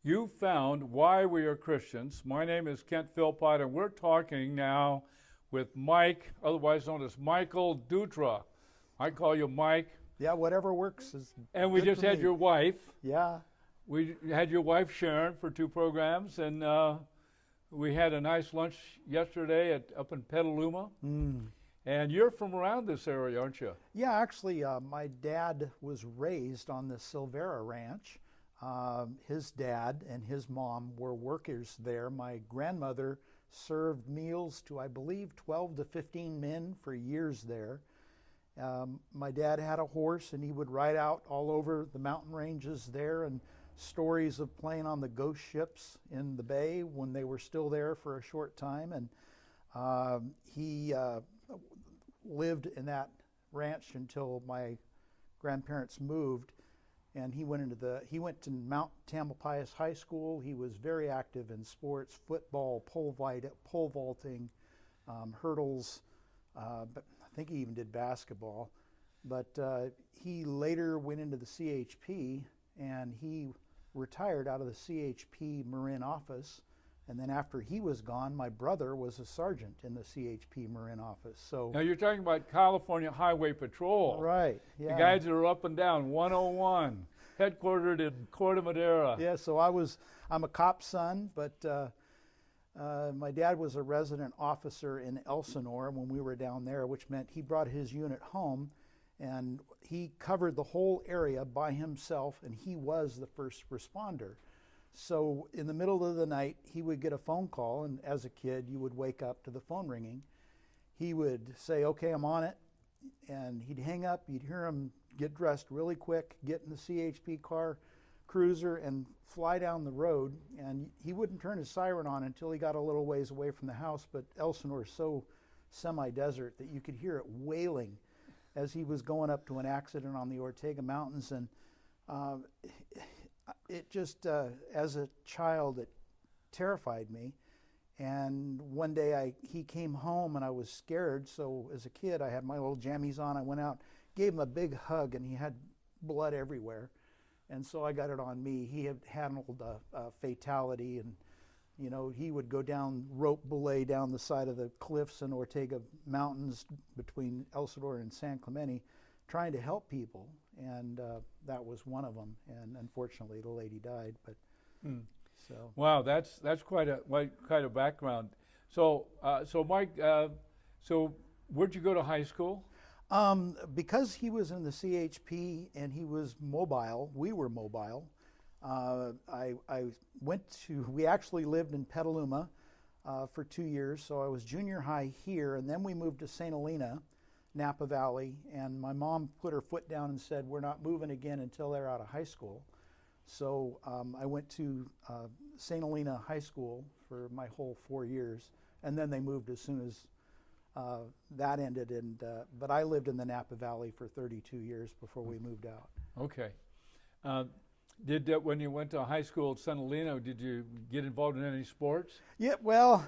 You found why we are Christians. My name is Kent Philpott, and we're talking now with Mike, otherwise known as Michael Dutra. I call you Mike. Yeah, whatever works is And we good just for had me. your wife. Yeah, We had your wife Sharon for 2 programs, and we had a nice lunch yesterday up in Petaluma. And you're from around this area, aren't you? yeah. Actually, my dad was raised on the Silvera Ranch. His dad and his mom were workers there. My grandmother served meals to, I believe, 12 to 15 men for years there. My dad had a horse, and he would ride out all over the mountain ranges there, and stories of playing on the ghost ships in the bay when they were still there for a short time. And he lived in that ranch until my grandparents moved, and he went to Mount Tamalpais High School. He was very active in sports: football, pole vaulting, hurdles, but I think he even did basketball. But he later went into the CHP, and he retired out of the CHP Marin office. And then after he was gone, my brother was a sergeant in the CHP Marin office. So Now you're talking about California Highway Patrol. right, yeah. The guys that are up and down 101, headquartered in Corte Madera. Yeah, so I'm a cop's son, but my dad was a resident officer in Elsinore when we were down there, which meant he brought his unit home, and he covered the whole area by himself, and he was the first responder. So in the middle of the night, he would get a phone call, and as a kid, you would wake up to the phone ringing. He would say, "Okay, I'm on it," and he'd hang up. You'd hear him get dressed really quick, get in the CHP car, cruiser, and fly down the road. And he wouldn't turn his siren on until he got a little ways away from the house, but Elsinore is so semi-desert that you could hear it wailing as he was going up to an accident on the Ortega Mountains. And it just, as a child, it terrified me. And one day he came home, and I was scared. So as a kid, I had my little jammies on. I went out, gave him a big hug, and he had blood everywhere. And so I got it on me. He had handled a fatality, and he would go down rope belay down the side of the cliffs in Ortega Mountains between Elsinore and San Clemente, trying to help people, and that was one of them. And unfortunately, the lady died. But so Wow, that's quite a background. So Mike, so where'd you go to high school? because he was in the CHP and he was mobile, we were mobile. I went to. We actually lived in Petaluma for 2 years, so I was junior high here, and then we moved to St. Helena, Napa Valley, and my mom put her foot down and said, "We're not moving again until they're out of high school." So I went to St. Helena High School for my whole 4 years, and then they moved as soon as that ended. But I lived in the Napa Valley for 32 years before we moved out. Okay. When you went to high school at St. Helena, did you get involved in any sports? Yeah, well,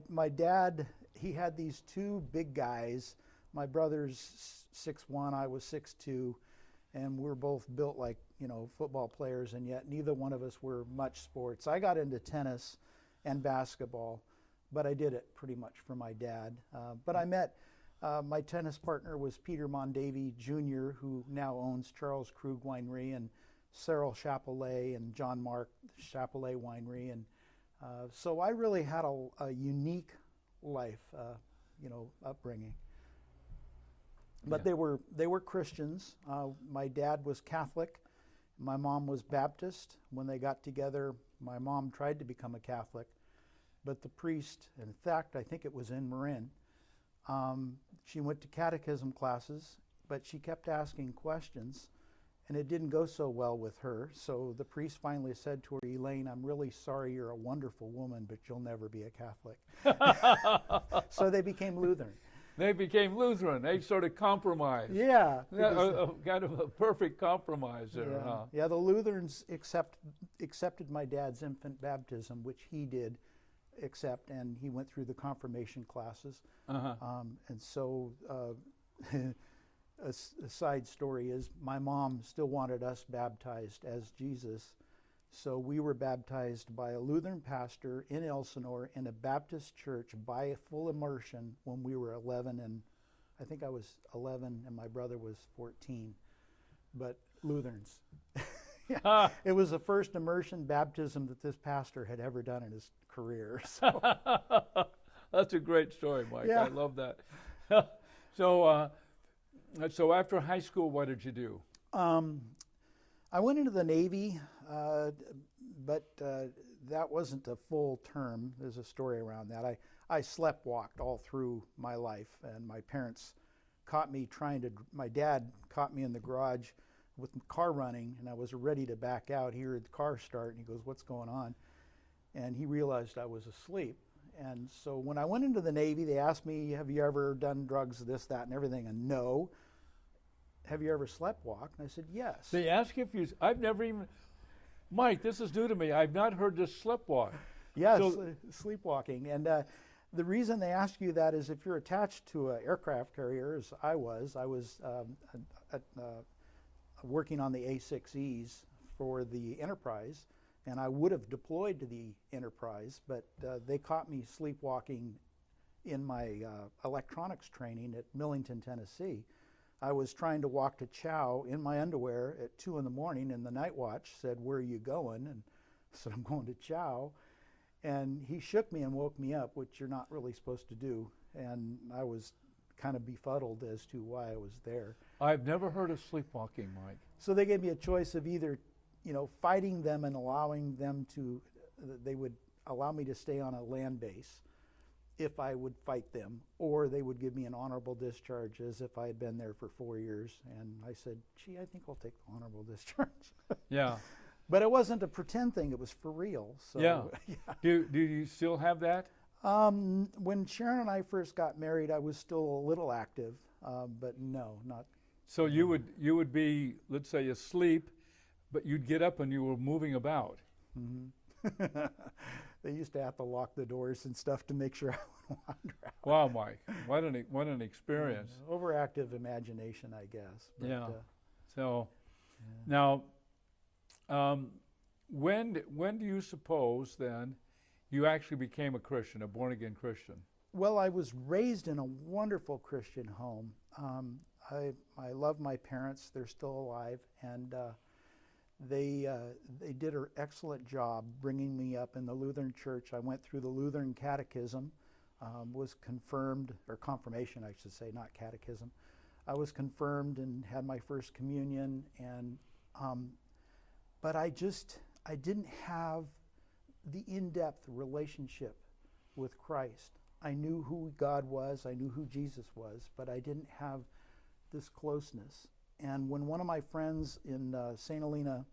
my dad, he had these two big guys. My brother's 6'1", I was 6'2", and we're both built like, football players, and yet neither one of us were much sports. I got into tennis and basketball, but I did it pretty much for my dad. But I met, my tennis partner was Peter Mondavie Jr., who now owns Charles Krug Winery, and Cyril Chapelet and John Mark Chapelet Winery. And so I really had a unique life, upbringing. But Yeah. they were Christians. My dad was Catholic. My mom was Baptist. When they got together, my mom tried to become a Catholic, but the priest, in fact, I think it was in Marin, she went to catechism classes, but she kept asking questions, and it didn't go so well with her. So the priest finally said to her, "Elaine, I'm really sorry, you're a wonderful woman, but you'll never be a Catholic." So they became Lutheran. They became Lutheran. They sort of compromised. Yeah. Kind of a perfect compromise there, Yeah, huh? yeah, the Lutherans accepted my dad's infant baptism, which he did accept, and he went through the confirmation classes. Uh-huh. And so a side story is my mom still wanted us baptized as Jesus, So we were baptized by a Lutheran pastor in Elsinore in a Baptist church by full immersion when we were 11, and I think I was 11 and my brother was 14, but Lutherans. Yeah. It was the first immersion baptism that this pastor had ever done in his career. So. That's a great story, Mike. Yeah. I love that. So after high school, what did you do? I went into the Navy, but that wasn't a full term. There's a story around that. I sleptwalked all through my life, and my parents caught me my dad caught me in the garage with the car running, and I was ready to back out. He heard the car start, and he goes, "What's going on?" And he realized I was asleep. And so when I went into the Navy, they asked me, "Have you ever done drugs, this, that, and everything?" And no. "Have you ever sleptwalked?" And I said, "Yes." They ask if you. I've never even. Mike, this is new to me. I've not heard this sleptwalk. Yes, sleepwalking. And the reason they ask you that is if you're attached to an aircraft carrier, as I was working on the A6Es for the Enterprise, and I would have deployed to the Enterprise, but they caught me sleepwalking in my electronics training at Millington, Tennessee. I was trying to walk to chow in my underwear at 2 in the morning, and the night watch said, "Where are you going?" And I said, "I'm going to chow." And he shook me and woke me up, which you're not really supposed to do. And I was kind of befuddled as to why I was there. I've never heard of sleepwalking, Mike. So they gave me a choice of either, fighting them and allowing them to, they would allow me to stay on a land base if I would fight them, or they would give me an honorable discharge as if I had been there for 4 years. And I said, "Gee, I think I'll take the honorable discharge." Yeah. But it wasn't a pretend thing, it was for real. So, yeah. Do you still have that? When Sharon and I first got married, I was still a little active, but no, not. So you would be, let's say, asleep, but you'd get up and you were moving about. Mm-hmm. They used to have to lock the doors and stuff to make sure I would wander out. Wow, Mike, what an experience. Overactive imagination, I guess. But, yeah. So now, when do you suppose then you actually became a Christian, a born-again Christian? Well, I was raised in a wonderful Christian home. I love my parents. They're still alive, and they did an excellent job bringing me up in the Lutheran church. I went through the Lutheran catechism, was confirmed, or confirmation I should say, not catechism. I was confirmed and had my first communion, and but I didn't have the in-depth relationship with Christ. I knew who God was, I knew who Jesus was, but I didn't have this closeness. And when one of my friends in St. Helena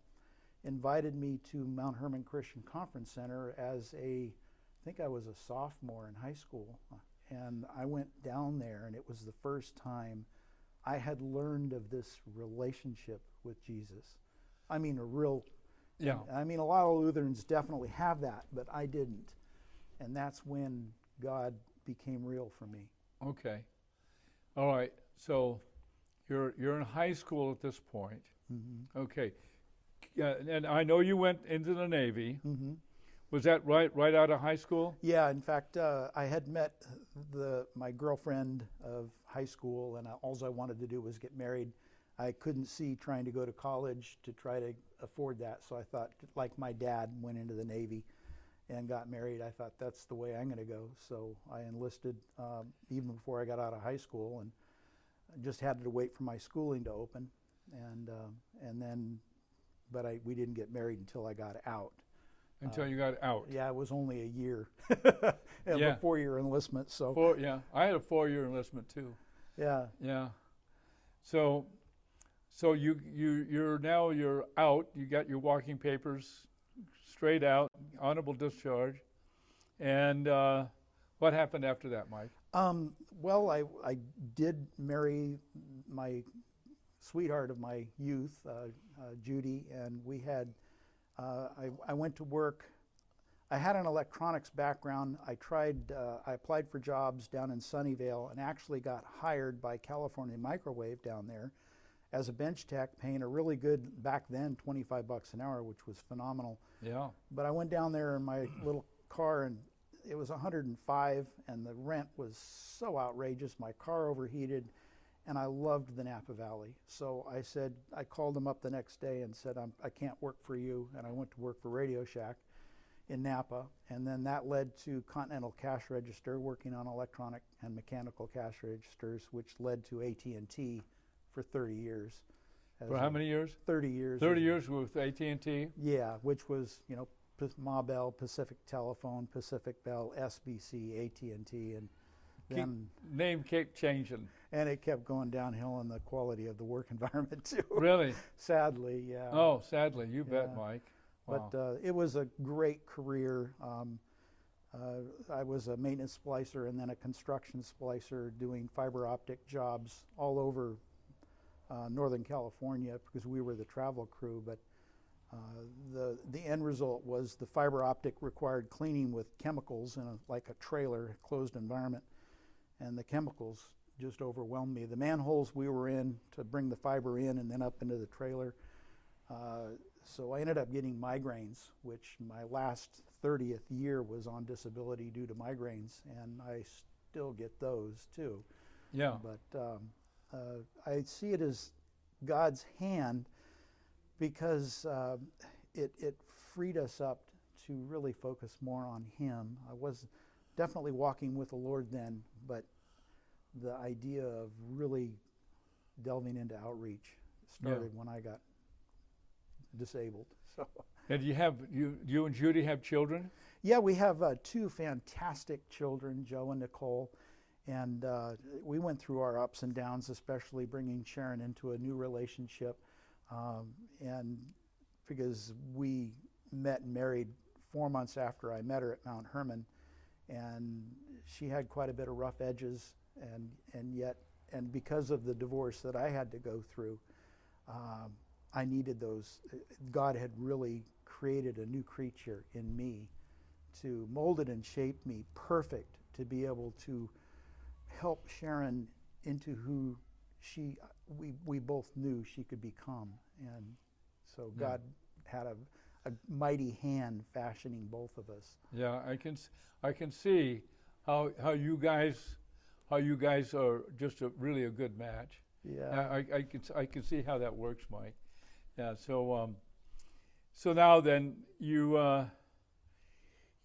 invited me to Mount Hermon Christian Conference Center I think I was a sophomore in high school, and I went down there, and it was the first time I had learned of this relationship with Jesus. I mean, yeah. I mean, a lot of Lutherans definitely have that, but I didn't. And that's when God became real for me. Okay. All right. So you're in high school at this point. Mm-hmm. Okay. And I know you went into the Navy. Mm-hmm. Was that right out of high school? Yeah. In fact, I had met my girlfriend of high school, and all I wanted to do was get married. I couldn't see trying to go to college to try to afford that, so I thought, like my dad went into the Navy and got married, I thought that's the way I'm going to go. So I enlisted even before I got out of high school, and I just had to wait for my schooling to open, and then, but we didn't get married until I got out. Until you got out? Yeah, it was only a year. Yeah. A 4-year enlistment. So. Yeah, I had a 4-year enlistment too. Yeah. Yeah. So you're out. You got your walking papers straight out, honorable discharge, and what happened after that, Mike? Well, I did marry my sweetheart of my youth, Judy, and we had. I went to work. I had an electronics background. I applied for jobs down in Sunnyvale and actually got hired by California Microwave down there as a bench tech, paying a really good, back then, $25 an hour, which was phenomenal. Yeah. But I went down there in my little car, and it was 105, and the rent was so outrageous. My car overheated, and I loved the Napa Valley. So I called them up the next day and said, I can't work for you, and I went to work for Radio Shack in Napa, and then that led to Continental Cash Register, working on electronic and mechanical cash registers, which led to AT&T for 30 years. For how many years? 30 years. 30 years with AT&T? Yeah, which was, Ma Bell, Pacific Telephone, Pacific Bell, SBC, AT&T, and then name kept changing. And it kept going downhill in the quality of the work environment too. Really? Sadly, yeah. Oh, sadly, you bet, Mike. Wow. But it was a great career. I was a maintenance splicer and then a construction splicer, doing fiber optic jobs all over Northern California, because we were the travel crew. But the end result was the fiber optic required cleaning with chemicals in like a trailer, closed environment, and the chemicals just overwhelmed me. The manholes we were in to bring the fiber in and then up into the trailer. So I ended up getting migraines, which my last 30th year was on disability due to migraines, and I still get those too. Yeah. But I see it as God's hand, because it freed us up to really focus more on Him. I was definitely walking with the Lord then, but the idea of really delving into outreach started when I got disabled. So. And you and Judy have children? Yeah, we have two fantastic children, Joe and Nicole, and we went through our ups and downs, especially bringing Sharon into a new relationship, and because we met and married 4 months after I met her at Mount Hermon, and she had quite a bit of rough edges, and because of the divorce that I had to go through, I needed those. God had really created a new creature in me, to mold it and shape me perfect to be able to help Sharon into who we both knew she could become. And so God had a mighty hand fashioning both of us. Yeah, I can see how you guys are just really a good match. Yeah, I can see how that works, Mike. Yeah, so now then you've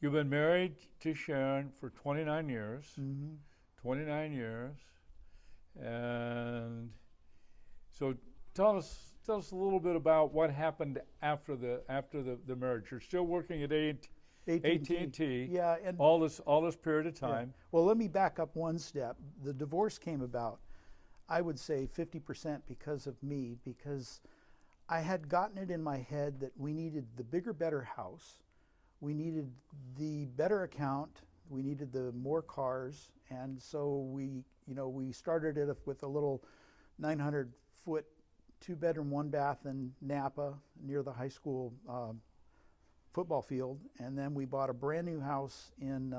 been married to Sharon for 29 years. Mm-hmm. 29 years, and so tell us a little bit about what happened after the marriage. You're still working at AT&T. Yeah, and all this period of time. Yeah. Well, let me back up one step. The divorce came about, I would say 50% because of me, because I had gotten it in my head that we needed the bigger, better house. We needed the better account. We needed the more cars. And so we started it with a little 900-foot 2-bedroom, 1-bath in Napa near the high school football field. And then we bought a brand new house in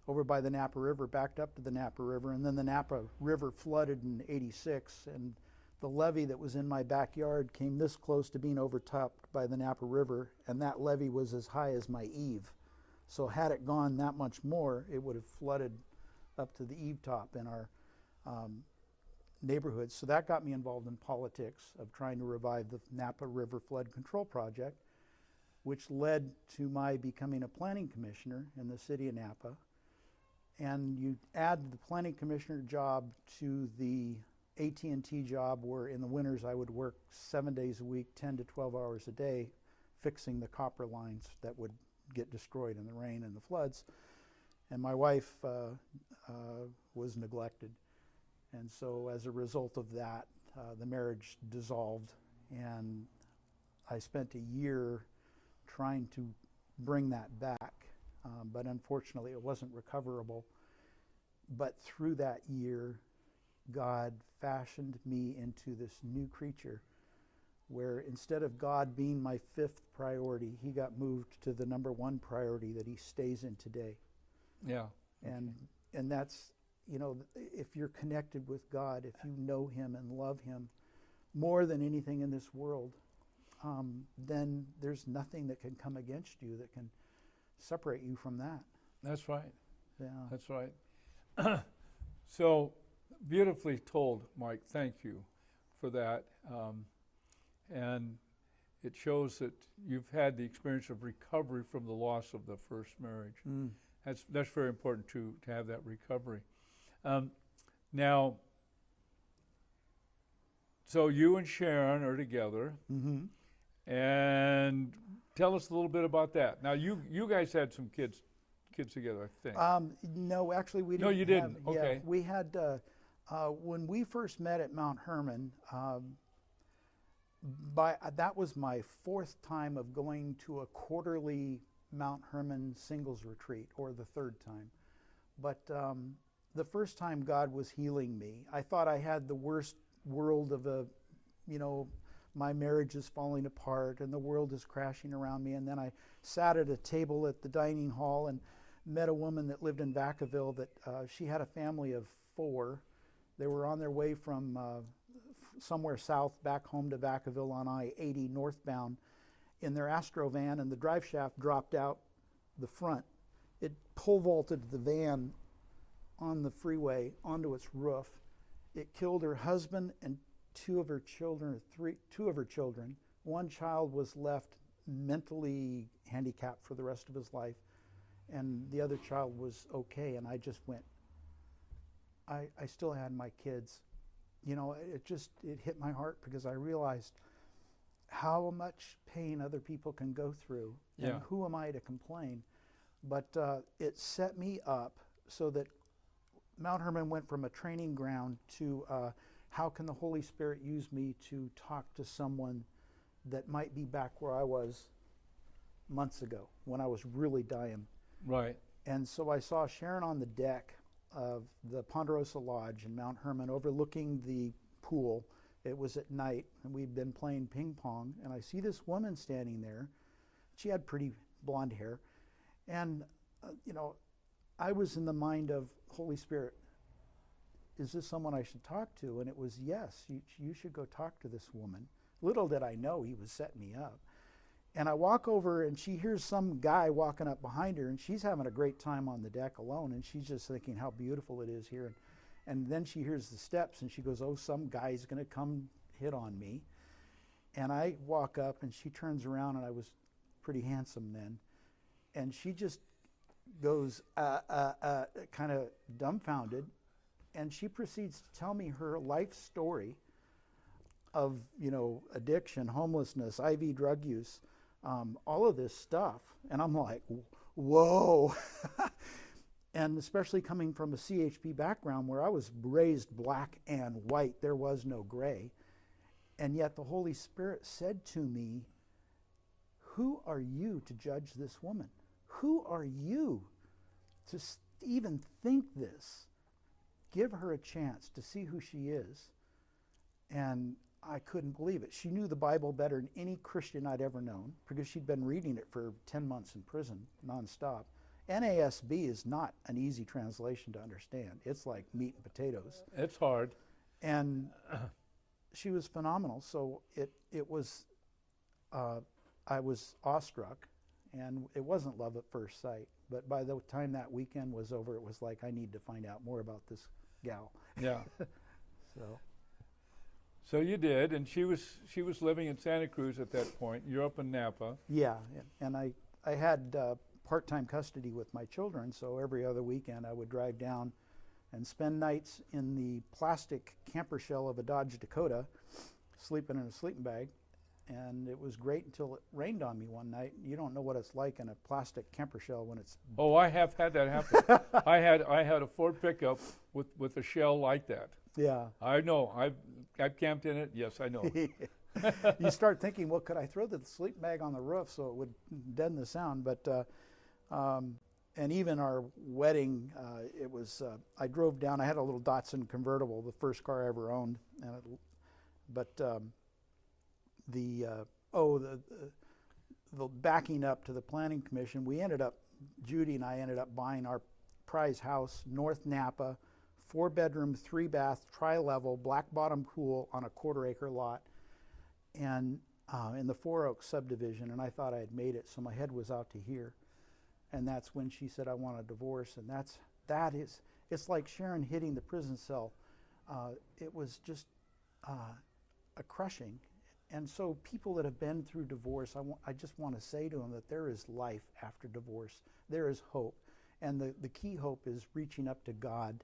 over by the Napa River, backed up to the Napa River. And then the Napa River flooded in '86, and the levee that was in my backyard came this close to being overtopped by the Napa River, and that levee was as high as my eave. So had it gone that much more, it would have flooded up to the eave top in our neighborhood. So that got me involved in politics of trying to revive the Napa River Flood Control Project, which led to my becoming a planning commissioner in the city of Napa. And you add the planning commissioner job to the AT&T job, where in the winters I would work 7 days a week, 10 to 12 hours a day, fixing the copper lines that would get destroyed in the rain and the floods. And my wife was neglected. And so as a result of that, the marriage dissolved, and I spent a year trying to bring that back, but unfortunately it wasn't recoverable. But through that year, God fashioned me into this new creature, where instead of God being my 5th priority, He got moved to the number 1 priority that He stays in today. Yeah. And that's, if you're connected with God, if you know Him and love Him, more than anything in this world, then there's nothing that can come against you that can separate you from that. That's right. Yeah. That's right. So beautifully told, Mike. Thank you for that. And it shows that you've had the experience of recovery from the loss of the first marriage. Mm. That's very important to have that recovery. Now, so you and Sharon are together, Mm-hmm. and tell us a little bit about that. Now, you guys had some kids together, I think. No, actually, we didn't. No, you didn't. Yeah, Okay. we had when we first met at Mount Hermon. That was my fourth time of going to a quarterly Mount Hermon singles retreat, or the third time. But the first time God was healing me. I thought I had the worst world of my marriage is falling apart and the world is crashing around me. And then I sat at a table at the dining hall and met a woman that lived in Vacaville that she had a family of 4. They were on their way from somewhere south back home to Vacaville on I-80 northbound in their Astro van, and the drive shaft dropped out the front. It pole vaulted the van on the freeway onto its roof. It killed her husband and 2 of her children. One child was left mentally handicapped for the rest of his life, and the other child was okay. And I just went, I still had my kids. It hit my heart, because I realized how much pain other people can go through, and who am I to complain? But it set me up so that Mount Hermon went from a training ground to how can the Holy Spirit use me to talk to someone that might be back where I was months ago when I was really dying. Right. And so I saw Sharon on the deck of the Ponderosa Lodge in Mount Hermon overlooking the pool. It was at night, and we'd been playing ping pong, and I see this woman standing there. She had pretty blonde hair, and I was in the mind of, Holy Spirit, is this someone I should talk to? And it was, yes, you should go talk to this woman. Little did I know he was setting me up. And I walk over, and she hears some guy walking up behind her, and she's having a great time on the deck alone, and she's just thinking how beautiful it is here. And then she hears the steps, and she goes, oh, some guy's going to come hit on me. And I walk up, and she turns around, and I was pretty handsome then. And she just goes kind of dumbfounded, and she proceeds to tell me her life story of, addiction, homelessness, IV drug use, all of this stuff. And I'm like, whoa. And especially coming from a CHP background where I was raised black and white, there was no gray. And yet the Holy Spirit said to me, who are you to judge this woman? Who are you to even think this? Give her a chance to see who she is. And I couldn't believe it. She knew the Bible better than any Christian I'd ever known, because she'd been reading it for 10 months in prison, nonstop. NASB is not an easy translation to understand. It's like meat and potatoes. It's hard. And she was phenomenal. So it was, I was awestruck, and it wasn't love at first sight. But by the time that weekend was over, it was like, I need to find out more about this gal. Yeah. So you did, and she was living in Santa Cruz at that point. You're up in Napa. Yeah, and I had part-time custody with my children, so every other weekend I would drive down and spend nights in the plastic camper shell of a Dodge Dakota, sleeping in a sleeping bag. And it was great until it rained on me one night. You don't know what it's like in a plastic camper shell when it's... Oh, I have had that happen. I had a Ford pickup with a shell like that. Yeah. I know. I've camped in it. Yes, I know. You start thinking, well, could I throw the sleep bag on the roof so it would deaden the sound? But and even our wedding, it was. I drove down. I had a little Datsun convertible, the first car I ever owned, the backing up to the planning commission, Judy and I ended up buying our prize house, North Napa, 4-bedroom, 3-bath, tri-level, black bottom pool on a 1/4-acre lot, and in the Four Oaks subdivision. And I thought I had made it, so my head was out to here. And that's when she said, I want a divorce. And it's like Sharon hitting the prison cell. It was just a crushing. And so people that have been through divorce, I just want to say to them that there is life after divorce. There is hope. And the key hope is reaching up to God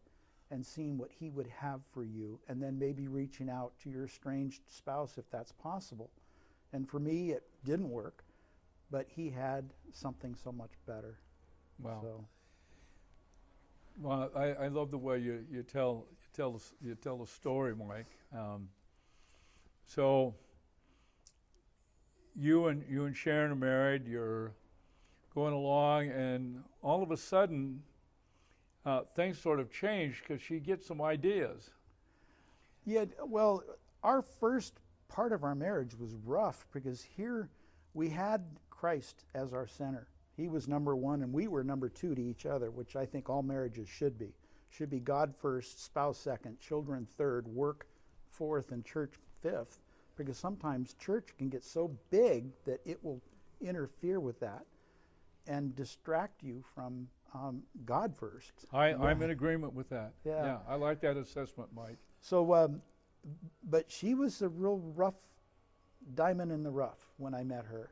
and seeing what he would have for you, and then maybe reaching out to your estranged spouse if that's possible. And for me, it didn't work, but he had something so much better. Wow. So. Well, I love the way you tell the story, Mike. So you and Sharon are married. You're going along, and all of a sudden, things sort of change because she gets some ideas. Yeah. Well, our first part of our marriage was rough because here we had Christ as our center. He was number one, and we were number two to each other, which I think all marriages should be. Should be God first, spouse second, children third, work fourth, and church fifth. Because sometimes church can get so big that it will interfere with that and distract you from God first. I'm in agreement with that. Yeah. I like that assessment, Mike. So, but she was a real rough diamond in the rough when I met her.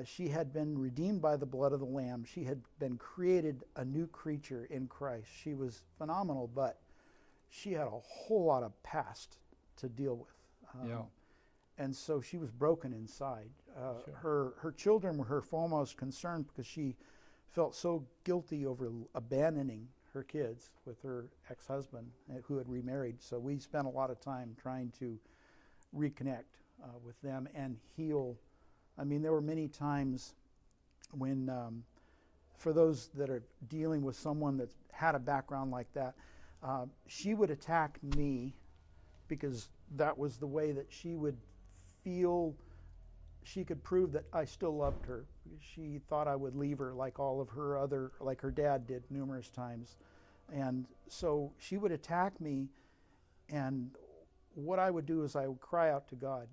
She had been redeemed by the blood of the Lamb. She had been created a new creature in Christ. She was phenomenal, but she had a whole lot of past to deal with. And so she was broken inside. Sure. Her children were her foremost concern because she felt so guilty over abandoning her kids with her ex-husband who had remarried. So we spent a lot of time trying to reconnect with them and heal. I mean, there were many times when, for those that are dealing with someone that's had a background like that, she would attack me because that was the way that she would feel she could prove that I still loved her. She thought I would leave her like all of her other, like her dad did numerous times. And so she would attack me, and what I would do is I would cry out to God.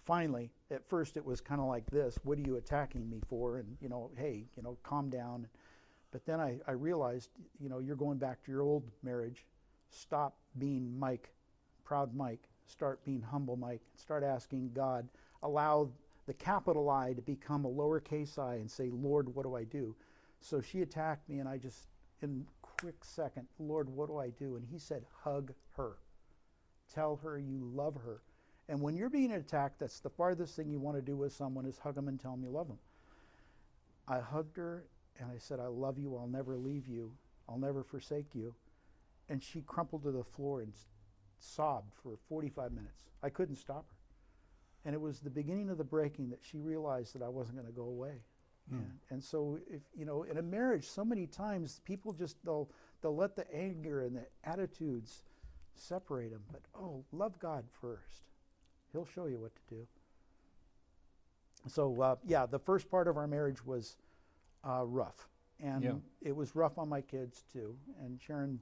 Finally, at first it was kind of like this, what are you attacking me for? And, hey, calm down. But then I realized, you're going back to your old marriage. Stop being Mike, proud Mike. Start being humble Mike. Start asking God. Allow the capital I to become a lowercase I and say, Lord, what do I do? So she attacked me, and I just, in a quick second, Lord, what do I do? And he said, hug her. Tell her you love her. And when you're being attacked, that's the farthest thing you want to do with someone is hug them and tell them you love them. I hugged her, and I said, I love you. I'll never leave you. I'll never forsake you. And she crumpled to the floor and sobbed for 45 minutes. I couldn't stop her. And it was the beginning of the breaking that she realized that I wasn't going to go away. And so, if in a marriage, so many times people just, they'll let the anger and the attitudes separate them. But, love God first. He'll show you what to do. So, the first part of our marriage was rough. And it was rough on my kids, too. And Sharon,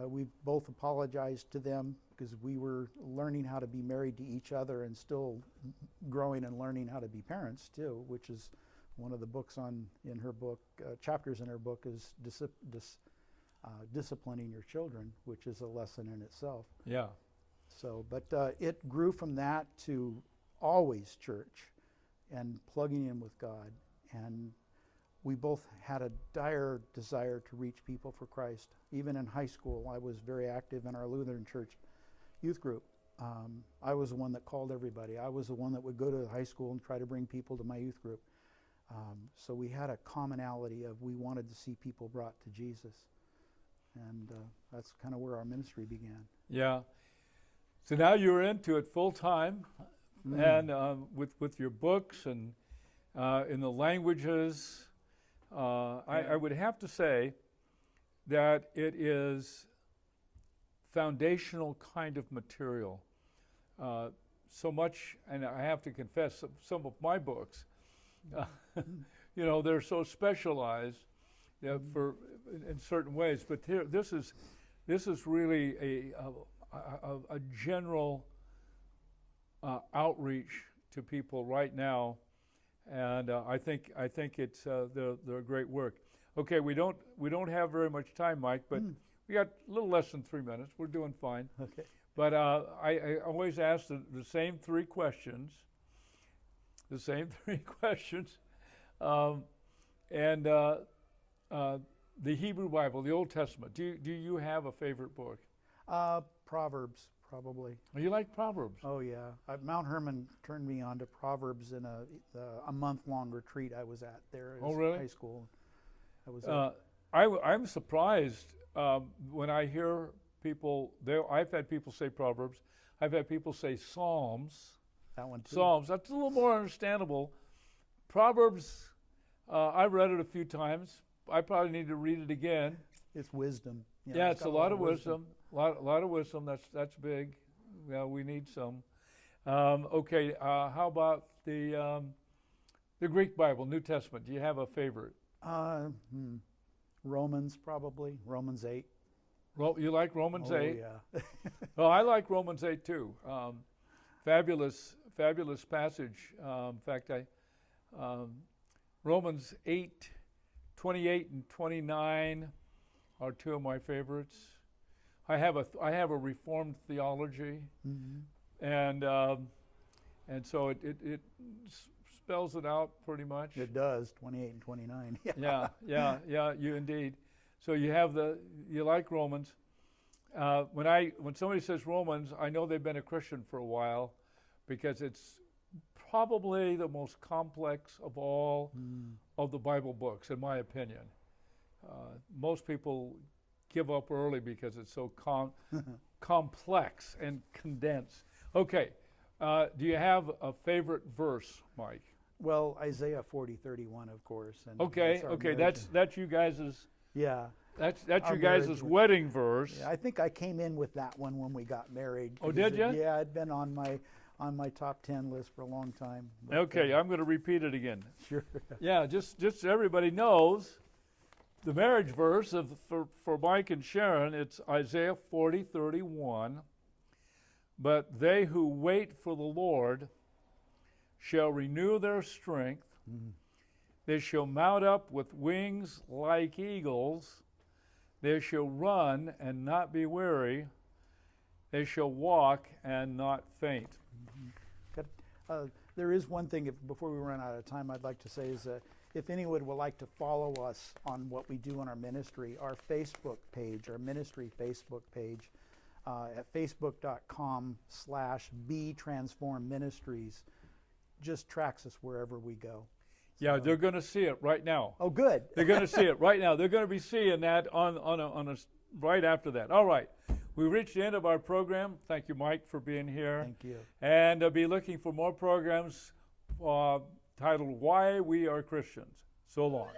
we both apologized to them because we were learning how to be married to each other and still growing and learning how to be parents, too, which is one of the books in her book, chapters in her book is disciplining your children, which is a lesson in itself. Yeah. So, but it grew from that to always church and plugging in with God. And we both had a dire desire to reach people for Christ. Even in high school, I was very active in our Lutheran church youth group. I was the one that called everybody. I was the one that would go to the high school and try to bring people to my youth group. So we had a commonality of we wanted to see people brought to Jesus. And that's kind of where our ministry began. Yeah. So now you're into it full time, and with your books and in the languages. I would have to say that it is foundational kind of material. So much, and I have to confess, some of my books, they're so specialized for in certain ways. But this this is really a general outreach to people right now, and I think it's they're a great work. Okay, we don't have very much time, Mike, but we got a little less than 3 minutes. We're doing fine. Okay. But I always ask the same three questions. The same three questions, and the Hebrew Bible, the Old Testament. Do you have a favorite book? Proverbs, probably. Oh, you like Proverbs? Oh yeah, Mount Hermon turned me on to Proverbs in a month-long retreat I was at there in really? high school. I was. I'm surprised when I hear people. I've had people say Proverbs. I've had people say Psalms. That one too. Psalms. That's a little more understandable. Proverbs. I've read it a few times. I probably need to read it again. It's wisdom. You know, Yeah, it's it's a got lot of wisdom. A lot of wisdom. That's big. Yeah, we need some. Okay. How about the Greek Bible, New Testament? Do you have a favorite? Romans, probably. Romans 8. You like Romans 8? Yeah. Well, I like Romans 8 too. Fabulous passage. In fact, Romans 8:28 and 29 are two of my favorites. I have a Reformed theology, and so it spells it out pretty much. It does, 28 and 29. Yeah. You indeed. So you like Romans. When somebody says Romans, I know they've been a Christian for a while, because it's probably the most complex of all of the Bible books, in my opinion. Most people give up early because it's so complex and condensed. Okay, do you have a favorite verse, Mike? Well, Isaiah 40:31, of course. And Okay, that's you guys'. Yeah. That's Our you guys' marriage. wedding verse. Yeah, I think I came in with that one when we got married. Oh, did you? Yeah, it'd been on my top 10 list for a long time. But, Okay, I'm going to repeat it again. Sure. Yeah, just so everybody knows, the marriage verse for Mike and Sharon, it's Isaiah 40:31. But they who wait for the Lord shall renew their strength. They shall mount up with wings like eagles. They shall run and not be weary. They shall walk and not faint. There is one thing, before we run out of time, I'd like to say is if anyone would like to follow us on what we do in our ministry, our Facebook page, our ministry Facebook page, at facebook.com/BeTransformMinistries, just tracks us wherever we go. Yeah, they're going to see it right now. Oh, good. They're going to see it right now. They're going to be seeing that on right after that. All right. We reached the end of our program. Thank you, Mike, for being here. Thank you. And I'll be looking for more programs titled Why We Are Christians. So long.